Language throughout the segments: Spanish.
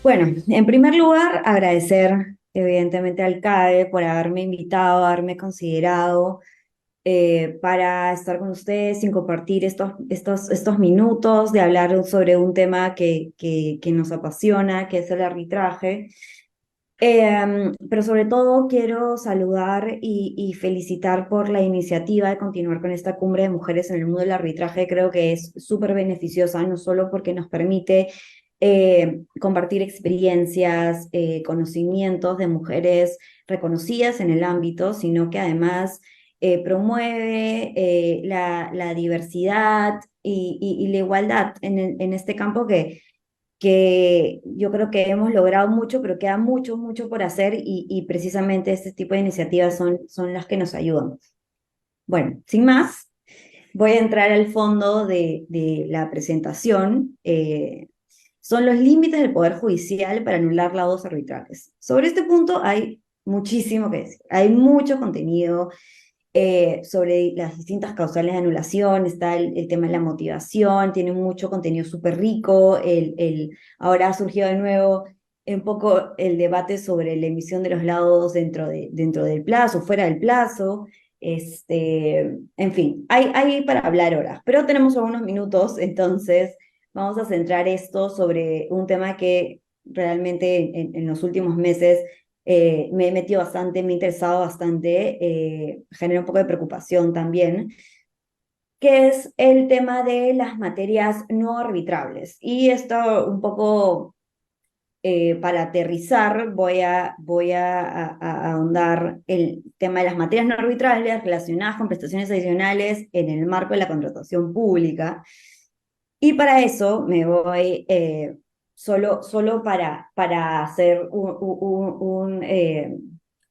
Bueno, en primer lugar, agradecer evidentemente al CADE por haberme invitado, haberme considerado para estar con ustedes y compartir estos minutos de hablar sobre un tema que nos apasiona, que es el arbitraje. Pero sobre todo quiero saludar y felicitar por la iniciativa de continuar con esta cumbre de mujeres en el mundo del arbitraje. Creo que es súper beneficiosa, no solo porque nos permite compartir experiencias, conocimientos de mujeres reconocidas en el ámbito, sino que además promueve la diversidad y la igualdad en este campo que yo creo que hemos logrado mucho, pero queda mucho, mucho por hacer y precisamente este tipo de iniciativas son las que nos ayudan. Bueno, sin más, voy a entrar al fondo de la presentación. Son los límites del Poder Judicial para anular laudos arbitrales. Sobre este punto hay muchísimo que decir, hay mucho contenido sobre las distintas causales de anulación, está el tema de la motivación, tiene mucho contenido súper rico, ahora ha surgido de nuevo un poco el debate sobre la emisión de los laudos dentro del plazo, fuera del plazo, en fin, hay para hablar horas, pero tenemos algunos minutos, entonces vamos a centrar esto sobre un tema que realmente en los últimos meses me he metido bastante, me he interesado bastante, genera un poco de preocupación también, que es el tema de las materias no arbitrables. Y esto un poco para aterrizar, voy a ahondar el tema de las materias no arbitrables relacionadas con prestaciones adicionales en el marco de la contratación pública. Y para eso me voy solo para hacer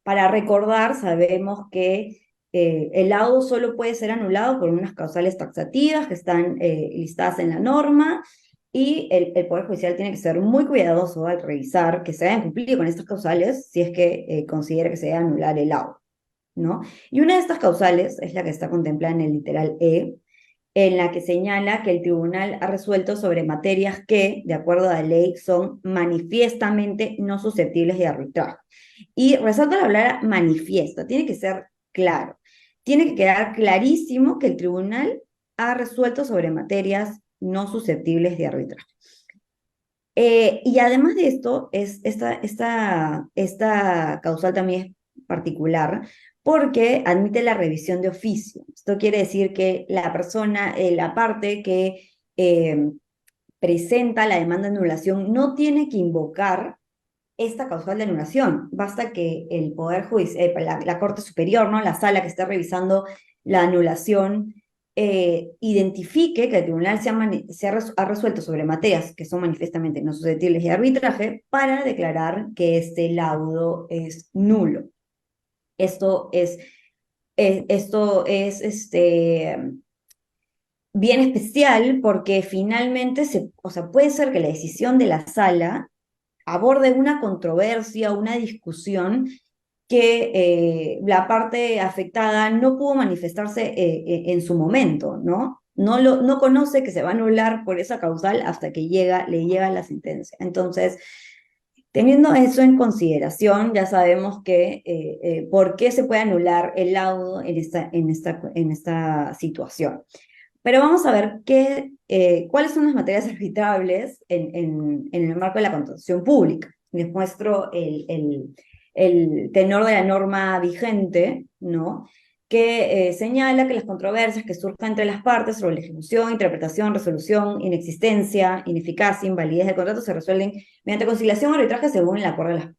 para recordar, sabemos que el laudo solo puede ser anulado por unas causales taxativas que están listadas en la norma y el Poder Judicial tiene que ser muy cuidadoso al revisar que se hayan cumplido con estas causales si es que considera que se debe anular el laudo, ¿no? Y una de estas causales es la que está contemplada en el literal E, en la que señala que el tribunal ha resuelto sobre materias que, de acuerdo a la ley, son manifiestamente no susceptibles de arbitraje. Y resalto la palabra manifiesto, tiene que ser claro, tiene que quedar clarísimo que el tribunal ha resuelto sobre materias no susceptibles de arbitraje. Y además de esto, esta causal también es particular porque admite la revisión de oficio. Esto quiere decir que la persona, la parte que presenta la demanda de anulación no tiene que invocar esta causal de anulación. Basta que el Poder Judicial, la Corte Superior, ¿no? La sala que está revisando la anulación, identifique que el tribunal ha resuelto sobre materias que son manifiestamente no susceptibles de arbitraje para declarar que este laudo es nulo. Esto es, esto es bien especial porque finalmente o sea, puede ser que la decisión de la sala aborde una controversia, una discusión que la parte afectada no pudo manifestarse en su momento, ¿no? No conoce que se va a anular por esa causal hasta que le llega la sentencia. Entonces, teniendo eso en consideración, ya sabemos que por qué se puede anular el laudo en esta situación. Pero vamos a ver cuáles son las materias arbitrables en el marco de la contratación pública. Les muestro el tenor de la norma vigente, ¿no? Que señala que las controversias que surjan entre las partes sobre la ejecución, interpretación, resolución, inexistencia, ineficacia, invalidez del contrato se resuelven mediante conciliación o arbitraje según el acuerdo de las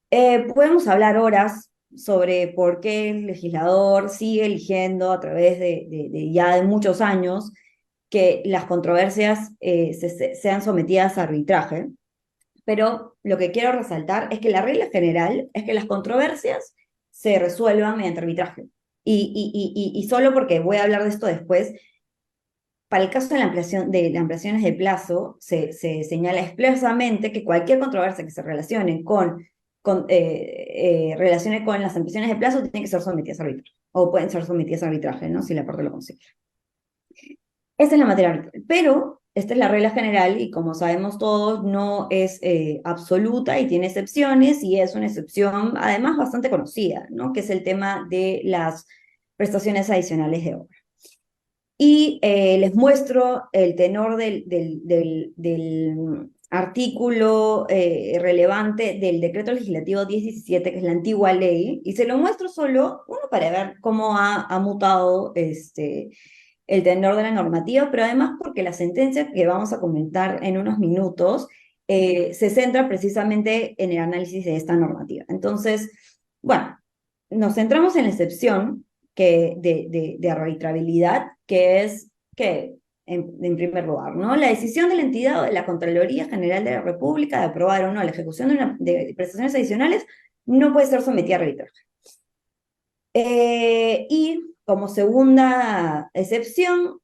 partes. Podemos hablar horas sobre por qué el legislador sigue eligiendo a través de ya de muchos años que las controversias sean sometidas a arbitraje, pero lo que quiero resaltar es que la regla general es que las controversias se resuelvan mediante arbitraje. Y solo porque voy a hablar de esto después, para el caso de las ampliaciones de plazo, se señala expresamente que cualquier controversia que se relacione con las ampliaciones de plazo tiene que ser sometidas a arbitraje, o pueden ser sometidas a arbitraje, ¿no? Si la parte lo considera. Esa es la materia arbitral. Pero esta es la regla general y como sabemos todos, no es absoluta y tiene excepciones y es una excepción además bastante conocida, ¿no? Que es el tema de las prestaciones adicionales de obra. Y les muestro el tenor del artículo relevante del decreto legislativo 1017, que es la antigua ley, y se lo muestro solo, uno, para ver cómo ha mutado el tenor de la normativa, pero además porque la sentencia que vamos a comentar en unos minutos se centra precisamente en el análisis de esta normativa. Entonces, bueno, nos centramos en la excepción de arbitrabilidad, que es que, en primer lugar, ¿no? La decisión de la entidad o de la Contraloría General de la República de aprobar o no la ejecución de prestaciones adicionales no puede ser sometida a arbitraje. Y como segunda excepción,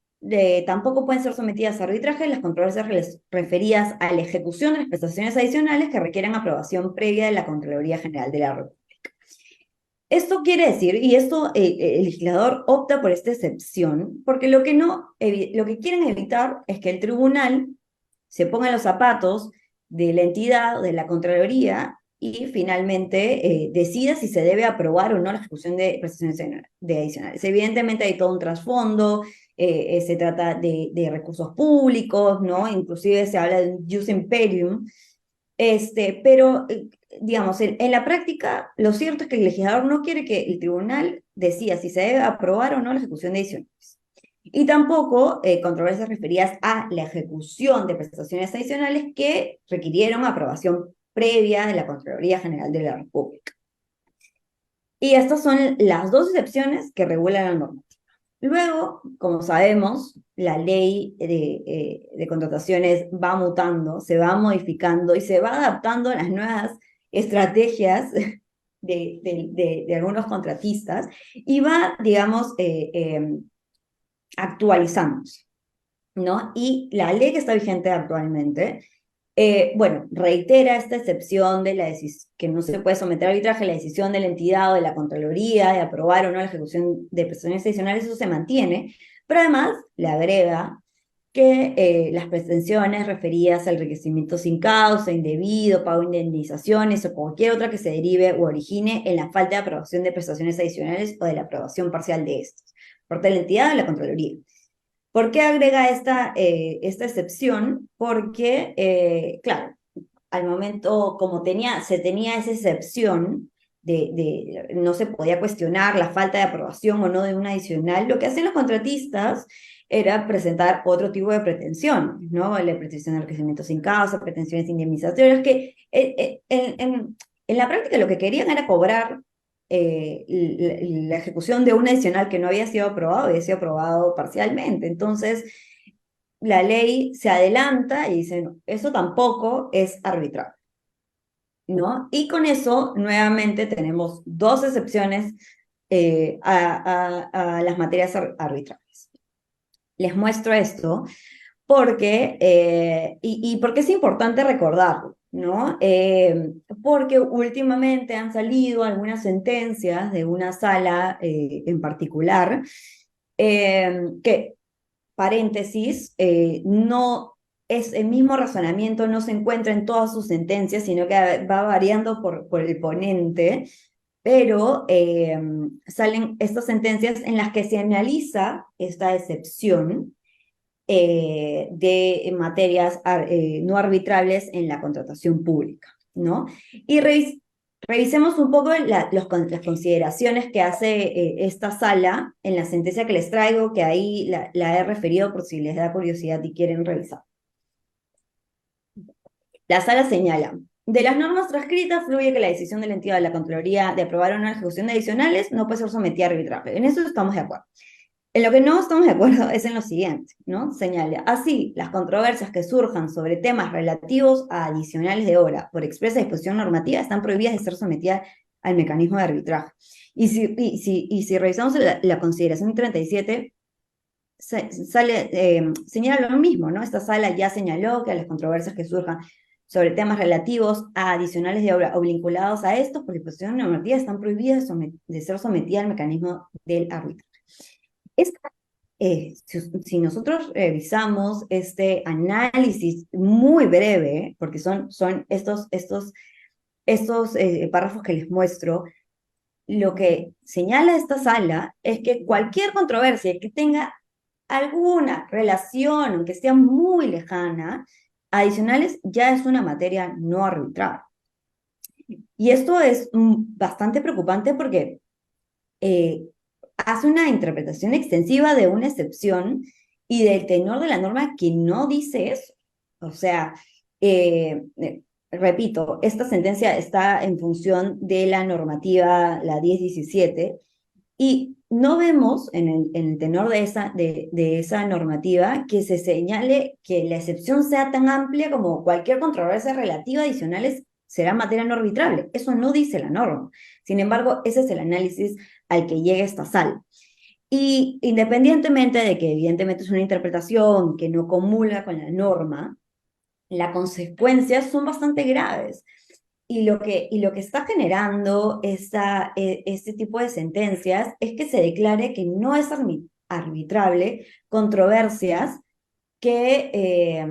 tampoco pueden ser sometidas a arbitraje las controversias referidas a la ejecución de las prestaciones adicionales que requieran aprobación previa de la Contraloría General de la República. Esto quiere decir, y esto el legislador opta por esta excepción, porque lo que quieren evitar es que el tribunal se ponga en los zapatos de la entidad, de la Contraloría, y finalmente decida si se debe aprobar o no la ejecución de prestaciones adicionales. Evidentemente hay todo un trasfondo, se trata de recursos públicos, ¿no? Inclusive se habla de un jus imperium, pero, digamos, en la práctica, lo cierto es que el legislador no quiere que el tribunal decida si se debe aprobar o no la ejecución de adicionales. Y tampoco controversias referidas a la ejecución de prestaciones adicionales que requirieron aprobación previa de la Contraloría General de la República. Y estas son las dos excepciones que regulan la norma. Luego, como sabemos, la ley de contrataciones va mutando, se va modificando y se va adaptando a las nuevas estrategias de algunos contratistas y va, digamos, actualizándose, ¿no? Y la ley que está vigente actualmente, bueno, reitera esta excepción de que no se puede someter a arbitraje la decisión de la entidad o de la Contraloría de aprobar o no la ejecución de prestaciones adicionales, eso se mantiene, pero además le agrega que las pretensiones referidas al enriquecimiento sin causa, indebido, pago de indemnizaciones o cualquier otra que se derive o origine en la falta de aprobación de prestaciones adicionales o de la aprobación parcial de estas, por tal entidad o la Contraloría. ¿Por qué agrega esta excepción? Porque, claro, al momento, como se tenía esa excepción no se podía cuestionar la falta de aprobación o no de un adicional, lo que hacen los contratistas era presentar otro tipo de pretensiones, ¿no? La pretensión de enriquecimiento sin causa, pretensiones indemnizatorias, que en la práctica lo que querían era cobrar la ejecución de un adicional que no había sido aprobado parcialmente. Entonces, la ley se adelanta y dice, no, eso tampoco es arbitrario, ¿no? Y con eso, nuevamente, tenemos dos excepciones a las materias arbitrarias. Les muestro esto porque, y porque es importante recordarlo, ¿no? Porque últimamente han salido algunas sentencias de una sala en particular que, paréntesis, no es el mismo razonamiento, no se encuentra en todas sus sentencias, sino que va variando por el ponente, pero salen estas sentencias en las que se analiza esta excepción de materias no arbitrables en la contratación pública, ¿no? Y revisemos un poco las consideraciones que hace esta sala en la sentencia que les traigo, que ahí la he referido por si les da curiosidad y quieren revisar. La sala señala: de las normas transcritas fluye que la decisión de la entidad de la Contraloría de aprobar o no la ejecución de adicionales no puede ser sometida a arbitraje. En eso estamos de acuerdo. En lo que no estamos de acuerdo es en lo siguiente, ¿no? Señala: así, las controversias que surjan sobre temas relativos a adicionales de obra por expresa disposición normativa están prohibidas de ser sometidas al mecanismo de arbitraje. Y si revisamos la consideración 37, señala lo mismo, ¿no? Esta sala ya señaló que las controversias que surjan sobre temas relativos a adicionales de obra o vinculados a estos por disposición normativa están prohibidas de ser sometidas al mecanismo del arbitraje. si nosotros revisamos este análisis muy breve, porque son estos párrafos que les muestro, lo que señala esta sala es que cualquier controversia que tenga alguna relación, aunque sea muy lejana, adicionales, ya es una materia no arbitrable. Y esto es bastante preocupante porque eh, hace una interpretación extensiva de una excepción y del tenor de la norma que no dice eso. O sea, eh, eh, repito, esta sentencia está en función de la normativa, la 1017, y no vemos en el tenor de esa normativa que se señale que la excepción sea tan amplia como cualquier controversia relativa adicionales será materia no arbitrable. Eso no dice la norma. Sin embargo, ese es el análisis al que llega esta sala. Y independientemente de que evidentemente es una interpretación que no comulga con la norma, las consecuencias son bastante graves. Y lo que está generando este tipo de sentencias es que se declare que no es arbitrable controversias que, eh,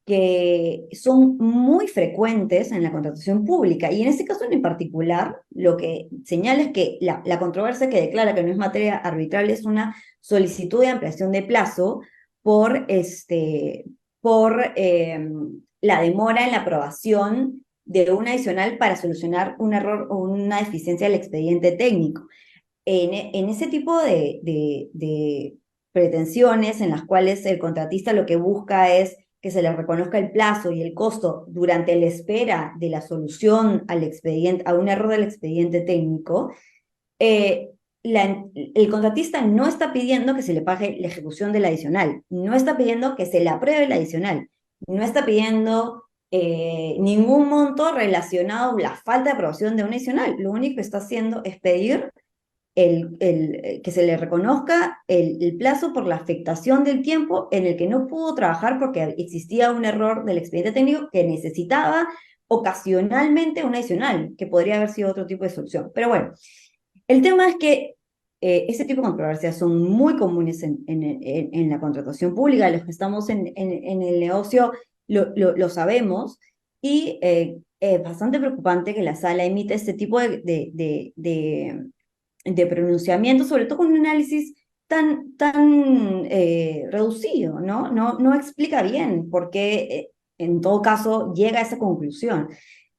que son muy frecuentes en la contratación pública. Y en este caso en particular, lo que señala es que la controversia que declara que no es materia arbitrable es una solicitud de ampliación de plazo por la demora en la aprobación de un adicional para solucionar un error o una deficiencia del expediente técnico. En ese tipo de pretensiones en las cuales el contratista lo que busca es que se le reconozca el plazo y el costo durante la espera de la solución al expediente, a un error del expediente técnico, eh, el contratista no está pidiendo que se le pague la ejecución del adicional, no está pidiendo que se le apruebe el adicional, no está pidiendo ningún monto relacionado a la falta de aprobación de un adicional. Lo único que está haciendo es pedir que se le reconozca el plazo por la afectación del tiempo en el que no pudo trabajar porque existía un error del expediente técnico que necesitaba ocasionalmente un adicional, que podría haber sido otro tipo de solución. Pero bueno, el tema es que este tipo de controversias son muy comunes en la contratación pública. Los que estamos en el negocio lo sabemos, y es bastante preocupante que la sala emita este tipo de pronunciamiento, sobre todo con un análisis tan reducido, ¿no? No explica bien por qué, en todo caso, llega a esa conclusión,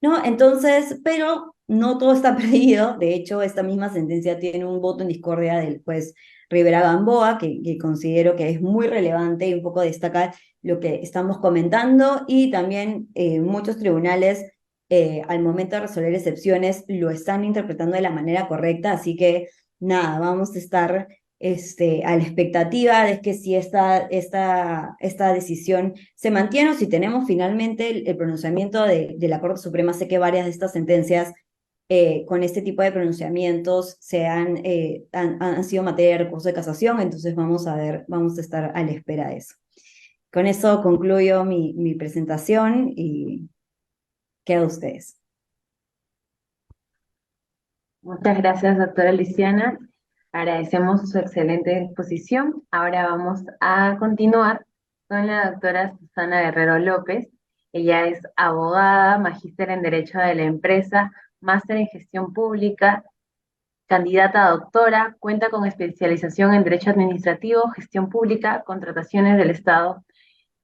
¿no? Entonces, pero no todo está perdido. De hecho, esta misma sentencia tiene un voto en discordia del juez Rivera Gamboa, que considero que es muy relevante y un poco destaca lo que estamos comentando, y también muchos tribunales al momento de resolver excepciones lo están interpretando de la manera correcta, así que nada, vamos a estar a la expectativa de que si esta decisión se mantiene o si tenemos finalmente el pronunciamiento de la Corte Suprema. Sé que varias de estas sentencias con este tipo de pronunciamientos han sido materia de recurso de casación, entonces vamos a ver, vamos a estar a la espera de eso. Con eso concluyo mi presentación y quedo a ustedes. Muchas gracias, doctora Lisiana. Agradecemos su excelente exposición. Ahora vamos a continuar con la doctora Susana Guerrero López. Ella es abogada, magíster en Derecho de la Empresa, máster en Gestión Pública, candidata a doctora, cuenta con especialización en Derecho Administrativo, Gestión Pública, Contrataciones del Estado.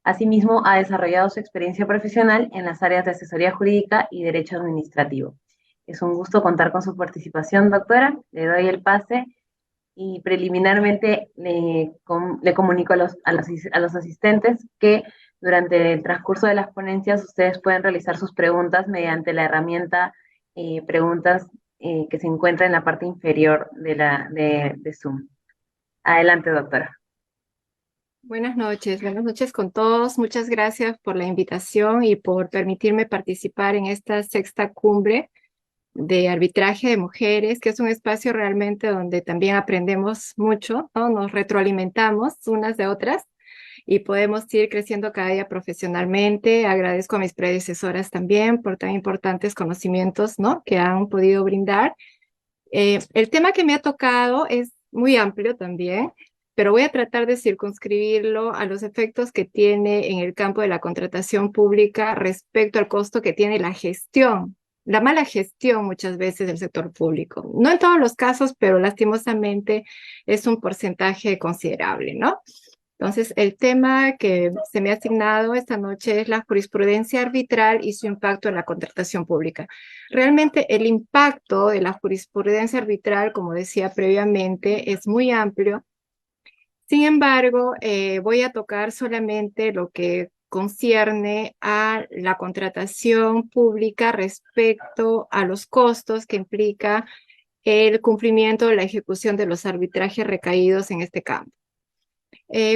Asimismo, ha desarrollado su experiencia profesional en las áreas de asesoría jurídica y derecho administrativo. Es un gusto contar con su participación, doctora. Le doy el pase y preliminarmente le comunico a los asistentes que durante el transcurso de las ponencias ustedes pueden realizar sus preguntas mediante la herramienta preguntas que se encuentra en la parte inferior de Zoom. Adelante, doctora. Buenas noches con todos. Muchas gracias por la invitación y por permitirme participar en esta sexta cumbre de arbitraje de mujeres, que es un espacio realmente donde también aprendemos mucho, ¿no? Nos retroalimentamos unas de otras y podemos ir creciendo cada día profesionalmente. Agradezco a mis predecesoras también por tan importantes conocimientos, ¿no?, que han podido brindar. El tema que me ha tocado es muy amplio también. pero voy a tratar de circunscribirlo a los efectos que tiene en el campo de la contratación pública respecto al costo que tiene la gestión, la mala gestión muchas veces del sector público. No en todos los casos, pero lastimosamente es un porcentaje considerable, ¿no? Entonces, el tema que se me ha asignado esta noche es la jurisprudencia arbitral y su impacto en la contratación pública. Realmente el impacto de la jurisprudencia arbitral, como decía previamente, es muy amplio. Sin embargo, voy a tocar solamente lo que concierne a la contratación pública respecto a los costos que implica el cumplimiento de la ejecución de los arbitrajes recaídos en este campo.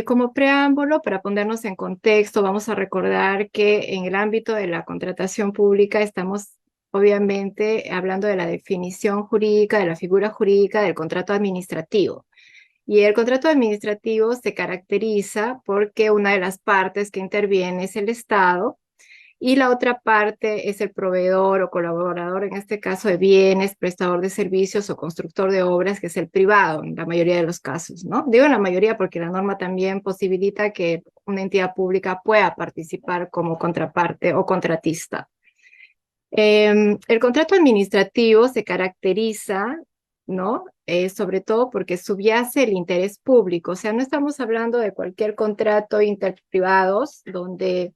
Como preámbulo, para ponernos en contexto, vamos a recordar que en el ámbito de la contratación pública estamos obviamente hablando de la definición jurídica, de la figura jurídica del contrato administrativo. Y el contrato administrativo se caracteriza porque una de las partes que interviene es el Estado y la otra parte es el proveedor o colaborador, en este caso de bienes, prestador de servicios o constructor de obras, que es el privado en la mayoría de los casos, ¿no? Digo en la mayoría porque la norma también posibilita que una entidad pública pueda participar como contraparte o contratista. El contrato administrativo se caracteriza, ¿no? Sobre todo porque subyace el interés público. O sea, no estamos hablando de cualquier contrato interprivados donde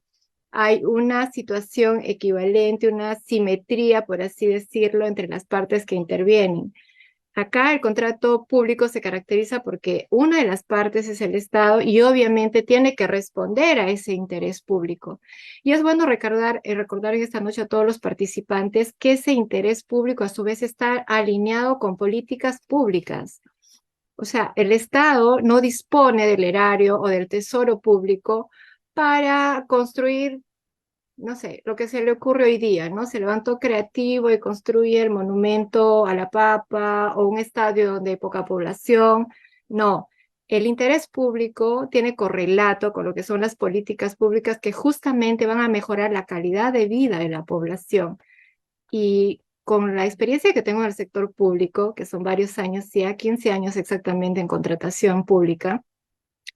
hay una situación equivalente, una simetría, por así decirlo, entre las partes que intervienen. Acá el contrato público se caracteriza porque una de las partes es el Estado y obviamente tiene que responder a ese interés público. Y es bueno recordar esta noche a todos los participantes que ese interés público a su vez está alineado con políticas públicas. O sea, el Estado no dispone del erario o del tesoro público para construir, no sé, lo que se le ocurre hoy día, ¿no? Se levantó creativo y construye el monumento a la papa o un estadio donde hay poca población. No, el interés público tiene correlato con lo que son las políticas públicas que justamente van a mejorar la calidad de vida de la población. Y con la experiencia que tengo en el sector público, que son varios años, ya 15 años exactamente en contratación pública,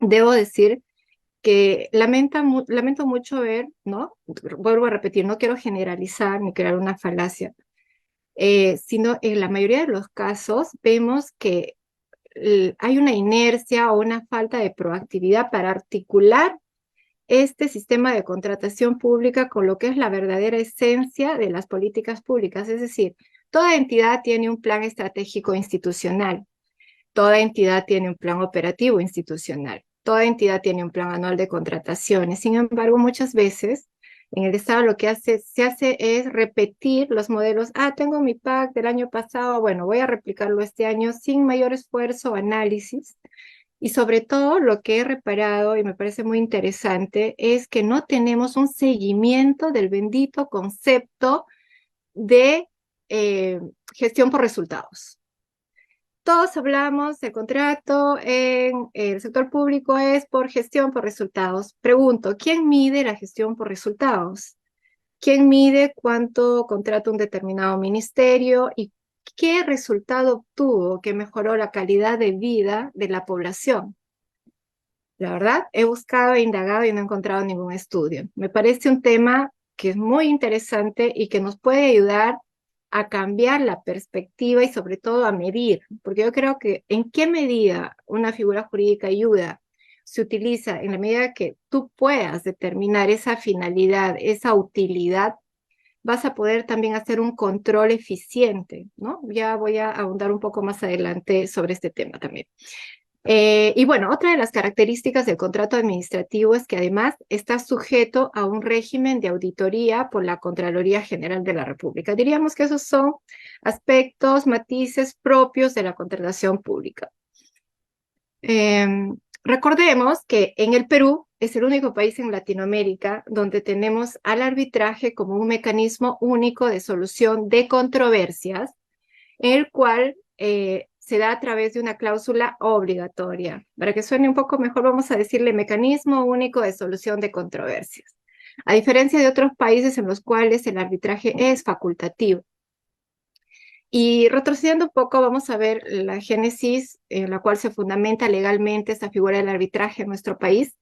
debo decir que lamento mucho ver, ¿no? Vuelvo a repetir, no quiero generalizar ni crear una falacia, sino en la mayoría de los casos vemos que hay una inercia o una falta de proactividad para articular este sistema de contratación pública con lo que es la verdadera esencia de las políticas públicas. Es decir, toda entidad tiene un plan estratégico institucional, toda entidad tiene un plan operativo institucional. Toda entidad tiene un plan anual de contrataciones. Sin embargo, muchas veces en el Estado lo que se hace es repetir los modelos. Tengo mi PAC del año pasado, bueno, voy a replicarlo este año sin mayor esfuerzo o análisis. Y sobre todo lo que he reparado y me parece muy interesante es que no tenemos un seguimiento del bendito concepto de gestión por resultados. Todos hablamos del contrato en el sector público es por gestión por resultados. Pregunto, ¿quién mide la gestión por resultados? ¿Quién mide cuánto contrata un determinado ministerio y qué resultado obtuvo que mejoró la calidad de vida de la población? La verdad, he buscado, he indagado y no he encontrado ningún estudio. Me parece un tema que es muy interesante y que nos puede ayudar a cambiar la perspectiva y sobre todo a medir, porque yo creo que en qué medida una figura jurídica ayuda se utiliza en la medida que tú puedas determinar esa finalidad, esa utilidad, vas a poder también hacer un control eficiente, ¿no? Ya voy a ahondar un poco más adelante sobre este tema también. Y bueno, otra de las características del contrato administrativo es que además está sujeto a un régimen de auditoría por la Contraloría General de la República. Diríamos que esos son aspectos, matices propios de la contratación pública. Recordemos que en el Perú es el único país en Latinoamérica donde tenemos al arbitraje como un mecanismo único de solución de controversias, en el cual se da a través de una cláusula obligatoria. Para que suene un poco mejor, vamos a decirle mecanismo único de solución de controversias. A diferencia de otros países en los cuales el arbitraje es facultativo. Y retrocediendo un poco, vamos a ver la génesis en la cual se fundamenta legalmente esta figura del arbitraje en nuestro país.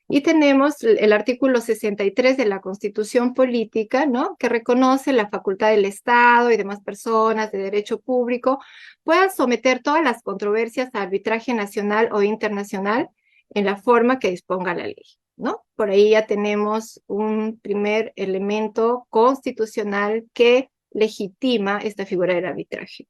Y tenemos el artículo 63 de la Constitución Política, ¿no? Que reconoce la facultad del Estado y demás personas de derecho público puedan someter todas las controversias a arbitraje nacional o internacional en la forma que disponga la ley, ¿no? Por ahí ya tenemos un primer elemento constitucional que legitima esta figura del arbitraje.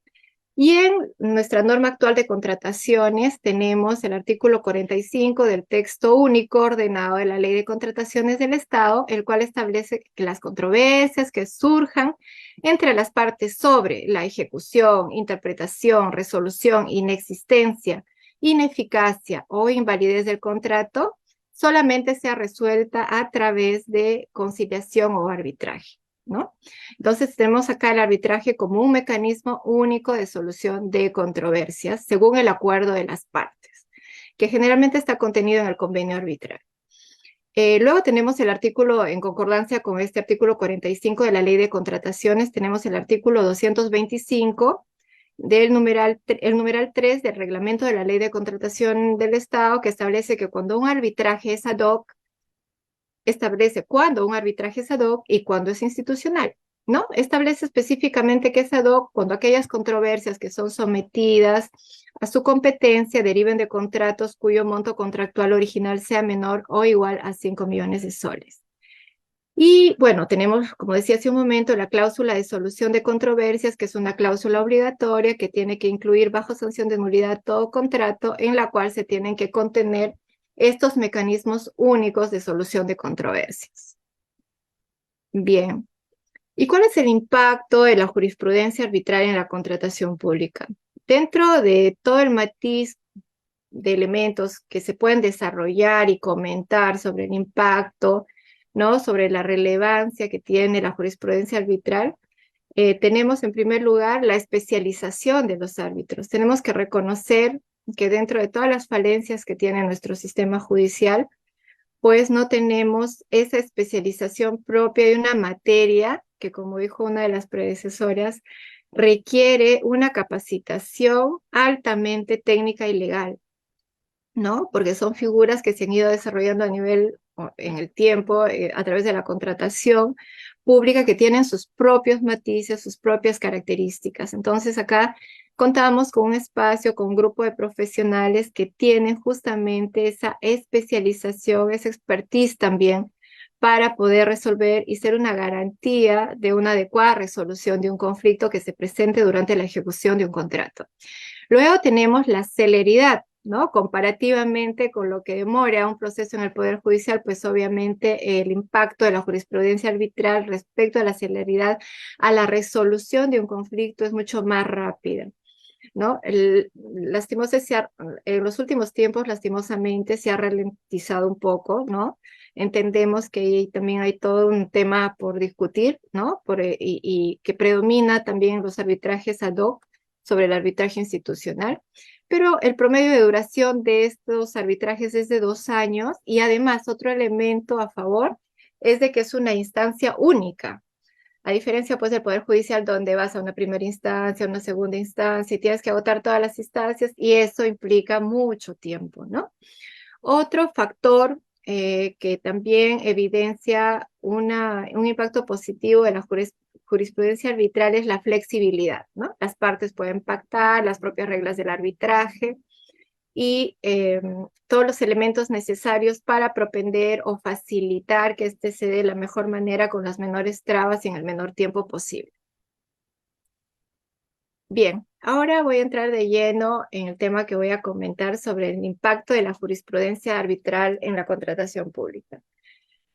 Y en nuestra norma actual de contrataciones tenemos el artículo 45 del texto único ordenado de la Ley de Contrataciones del Estado, el cual establece que las controversias que surjan entre las partes sobre la ejecución, interpretación, resolución, inexistencia, ineficacia o invalidez del contrato solamente sea resuelta a través de conciliación o arbitraje, ¿no? Entonces tenemos acá el arbitraje como un mecanismo único de solución de controversias según el acuerdo de las partes, que generalmente está contenido en el convenio arbitral. Luego tenemos el artículo, en concordancia con este artículo 45 de la Ley de Contrataciones, tenemos el artículo 225 el numeral 3 del reglamento de la Ley de Contratación del Estado, que establece que cuando un arbitraje es ad hoc, establece cuándo un arbitraje es ad hoc y cuándo es institucional, ¿no? Establece específicamente que es ad hoc cuando aquellas controversias que son sometidas a su competencia deriven de contratos cuyo monto contractual original sea menor o igual a 5 millones de soles. Y bueno, tenemos, como decía hace un momento, la cláusula de solución de controversias, que es una cláusula obligatoria que tiene que incluir bajo sanción de nulidad todo contrato en la cual se tienen que contener estos mecanismos únicos de solución de controversias. Bien, ¿y cuál es el impacto de la jurisprudencia arbitral en la contratación pública? Dentro de todo el matiz de elementos que se pueden desarrollar y comentar sobre el impacto, ¿no? Sobre la relevancia que tiene la jurisprudencia arbitral, tenemos en primer lugar la especialización de los árbitros. Tenemos que reconocer que dentro de todas las falencias que tiene nuestro sistema judicial, pues no tenemos esa especialización propia de una materia que, como dijo una de las predecesoras, requiere una capacitación altamente técnica y legal, ¿no? Porque son figuras que se han ido desarrollando a nivel, en el tiempo, a través de la contratación pública, que tienen sus propios matices, sus propias características. Entonces acá contamos con un espacio, con un grupo de profesionales que tienen justamente esa especialización, esa expertise también para poder resolver y ser una garantía de una adecuada resolución de un conflicto que se presente durante la ejecución de un contrato. Luego tenemos la celeridad, ¿no? Comparativamente con lo que demora un proceso en el Poder Judicial, pues obviamente el impacto de la jurisprudencia arbitral respecto a la celeridad a la resolución de un conflicto es mucho más rápida, ¿no? En los últimos tiempos, lastimosamente, se ha ralentizado un poco, ¿no? Entendemos que también hay todo un tema por discutir, ¿no? Y que predomina también los arbitrajes ad hoc sobre el arbitraje institucional, pero el promedio de duración de estos arbitrajes es de 2 años y además otro elemento a favor es de que es una instancia única. A diferencia, pues, del Poder Judicial, donde vas a una primera instancia, una segunda instancia, y tienes que agotar todas las instancias, y eso implica mucho tiempo, ¿no? Otro factor que también evidencia un impacto positivo de la jurisprudencia arbitral es la flexibilidad, ¿no? Las partes pueden pactar las propias reglas del arbitraje, y todos los elementos necesarios para propender o facilitar que este se dé de la mejor manera con las menores trabas y en el menor tiempo posible. Bien, ahora voy a entrar de lleno en el tema que voy a comentar sobre el impacto de la jurisprudencia arbitral en la contratación pública,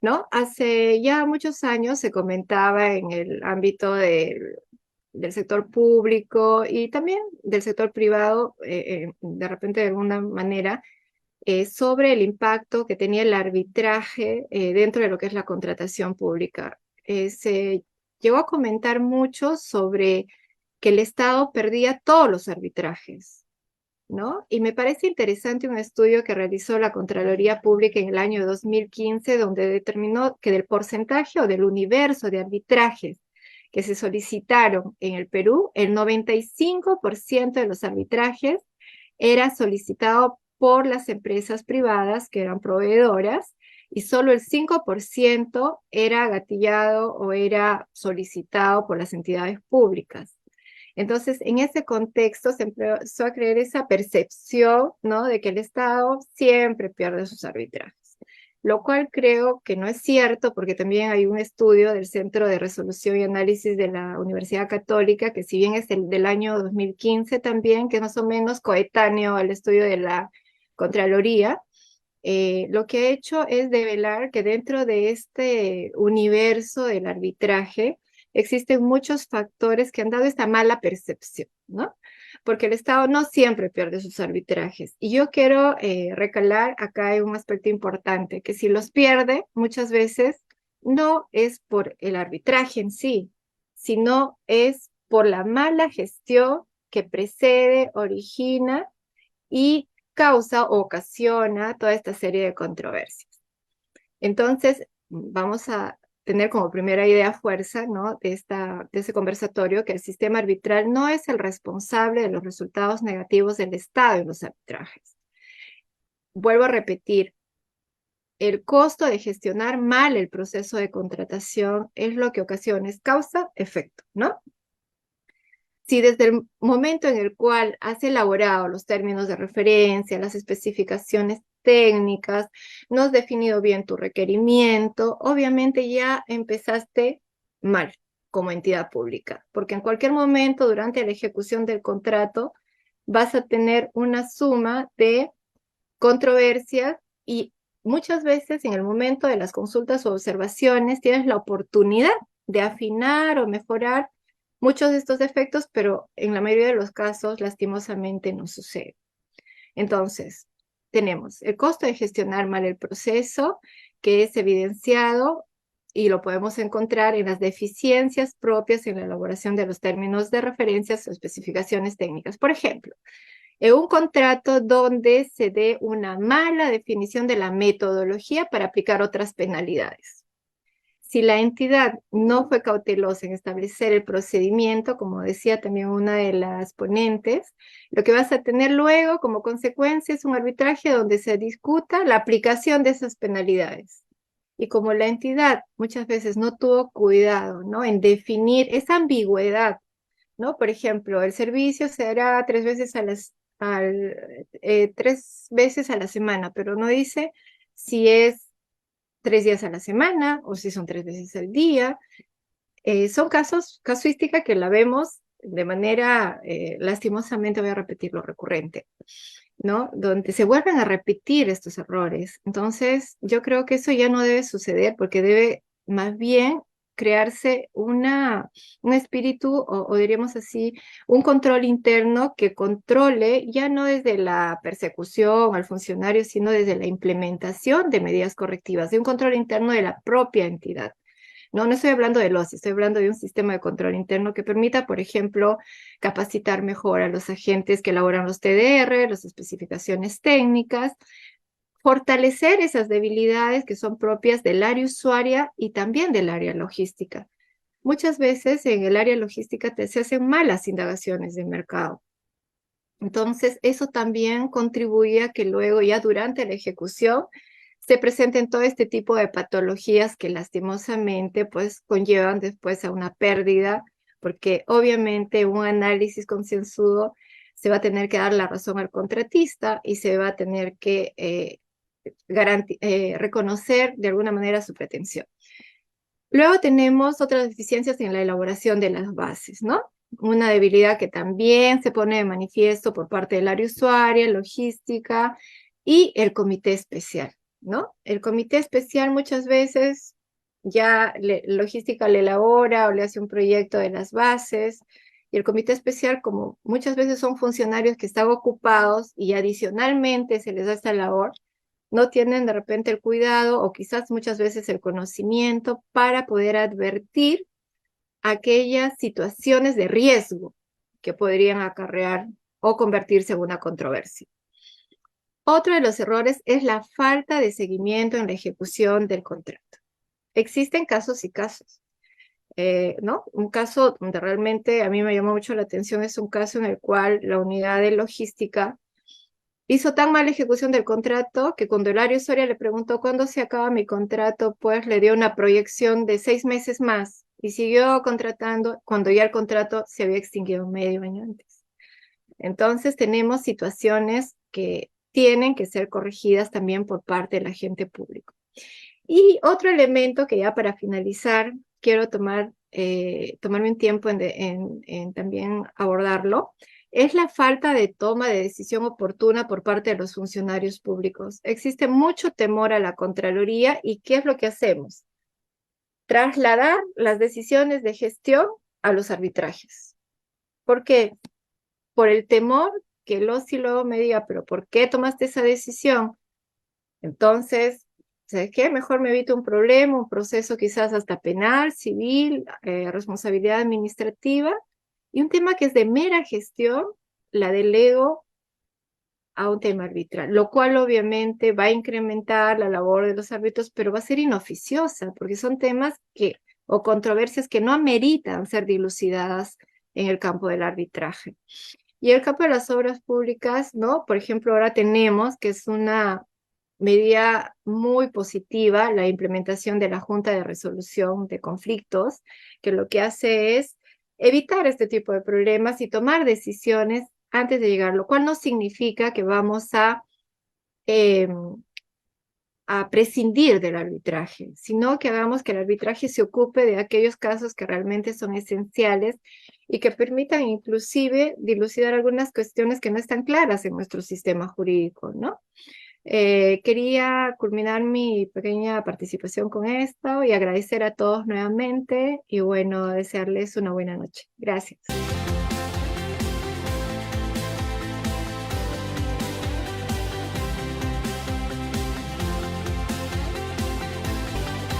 ¿no? Hace ya muchos años se comentaba en el ámbito del sector público y también del sector privado, de repente de alguna manera, sobre el impacto que tenía el arbitraje dentro de lo que es la contratación pública. Se llegó a comentar mucho sobre que el Estado perdía todos los arbitrajes, ¿no? Y me parece interesante un estudio que realizó la Contraloría Pública en el año 2015, donde determinó que del porcentaje o del universo de arbitrajes que se solicitaron en el Perú, el 95% de los arbitrajes era solicitado por las empresas privadas que eran proveedoras y solo el 5% era gatillado o era solicitado por las entidades públicas. Entonces, en ese contexto se empezó a crear esa percepción, ¿no?, de que el Estado siempre pierde sus arbitrajes, lo cual creo que no es cierto, porque también hay un estudio del Centro de Resolución y Análisis de la Universidad Católica, que si bien es del año 2015 también, que es más o menos coetáneo al estudio de la Contraloría, lo que ha hecho es develar que dentro de este universo del arbitraje existen muchos factores que han dado esta mala percepción, ¿no? Porque el Estado no siempre pierde sus arbitrajes. Y yo quiero recalar acá hay un aspecto importante, que si los pierde, muchas veces no es por el arbitraje en sí, sino es por la mala gestión que precede, origina y causa o ocasiona toda esta serie de controversias. Entonces, vamos a tener como primera idea fuerza, ¿no?, de ese conversatorio, que el sistema arbitral no es el responsable de los resultados negativos del Estado en los arbitrajes. Vuelvo a repetir, el costo de gestionar mal el proceso de contratación es lo que ocasiona, es causa-efecto, ¿no? Si desde el momento en el cual has elaborado los términos de referencia, las especificaciones técnicas, no has definido bien tu requerimiento, obviamente ya empezaste mal como entidad pública, porque en cualquier momento durante la ejecución del contrato vas a tener una suma de controversias y muchas veces en el momento de las consultas o observaciones tienes la oportunidad de afinar o mejorar muchos de estos defectos, pero en la mayoría de los casos lastimosamente no sucede. Entonces, tenemos el costo de gestionar mal el proceso, que es evidenciado y lo podemos encontrar en las deficiencias propias en la elaboración de los términos de referencias o especificaciones técnicas. Por ejemplo, en un contrato donde se dé una mala definición de la metodología para aplicar otras penalidades. Si la entidad no fue cautelosa en establecer el procedimiento, como decía también una de las ponentes, lo que vas a tener luego como consecuencia es un arbitraje donde se discuta la aplicación de esas penalidades. Y como la entidad muchas veces no tuvo cuidado, ¿no?, en definir esa ambigüedad, ¿no? Por ejemplo, el servicio se hará 3 veces tres veces a la semana, pero no dice si es 3 días a la semana o si son 3 veces al día. Son casuística que la vemos de manera, lastimosamente voy a repetirlo, recurrente, ¿no?, donde se vuelven a repetir estos errores. Entonces, yo creo que eso ya no debe suceder, porque debe más bien crearse un espíritu, o diríamos así, un control interno que controle ya no desde la persecución al funcionario, sino desde la implementación de medidas correctivas, de un control interno de la propia entidad. No estoy hablando de los, estoy hablando de un sistema de control interno que permita, por ejemplo, capacitar mejor a los agentes que elaboran los TDR, las especificaciones técnicas, fortalecer esas debilidades que son propias del área usuaria y también del área logística. Muchas veces en el área logística se hacen malas indagaciones de mercado. Entonces, eso también contribuye a que luego, ya durante la ejecución, se presenten todo este tipo de patologías que lastimosamente pues conllevan después a una pérdida, porque obviamente un análisis concienzudo se va a tener que dar la razón al contratista y se va a tener que reconocer de alguna manera su pretensión. Luego tenemos otras deficiencias en la elaboración de las bases, ¿no? Una debilidad que también se pone de manifiesto por parte del área usuaria, logística y el comité especial, ¿no? El comité especial muchas veces ya logística le elabora o le hace un proyecto de las bases, y el comité especial, como muchas veces son funcionarios que están ocupados y adicionalmente se les da esta labor, no tienen de repente el cuidado o quizás muchas veces el conocimiento para poder advertir aquellas situaciones de riesgo que podrían acarrear o convertirse en una controversia. Otro de los errores es la falta de seguimiento en la ejecución del contrato. Existen casos y casos. ¿no? Un caso donde realmente a mí me llamó mucho la atención es un caso en el cual la unidad de logística hizo tan mala ejecución del contrato que cuando Hilario Soria le preguntó cuándo se acaba mi contrato, pues le dio una proyección de 6 meses más y siguió contratando cuando ya el contrato se había extinguido medio año antes. Entonces tenemos situaciones que tienen que ser corregidas también por parte del agente público. Y otro elemento que ya para finalizar quiero tomarme un tiempo en también abordarlo, es la falta de toma de decisión oportuna por parte de los funcionarios públicos. Existe mucho temor a la Contraloría y ¿qué es lo que hacemos? Trasladar las decisiones de gestión a los arbitrajes. ¿Por qué? Por el temor que el OSI me diga, pero ¿por qué tomaste esa decisión? Entonces, ¿sabes qué? Mejor me evito un problema, un proceso quizás hasta penal, civil, responsabilidad administrativa, y un tema que es de mera gestión, la delego a un tema arbitral, lo cual obviamente va a incrementar la labor de los árbitros, pero va a ser inoficiosa, porque son temas o controversias que no ameritan ser dilucidadas en el campo del arbitraje. Y el campo de las obras públicas, ¿no? Por ejemplo, ahora tenemos que es una medida muy positiva la implementación de la Junta de Resolución de Conflictos, que lo que hace es evitar este tipo de problemas y tomar decisiones antes de llegar, lo cual no significa que vamos eh, a prescindir del arbitraje, sino que hagamos que el arbitraje se ocupe de aquellos casos que realmente son esenciales y que permitan inclusive dilucidar algunas cuestiones que no están claras en nuestro sistema jurídico, ¿no? Quería culminar mi pequeña participación con esto y agradecer a todos nuevamente y bueno, desearles una buena noche. Gracias.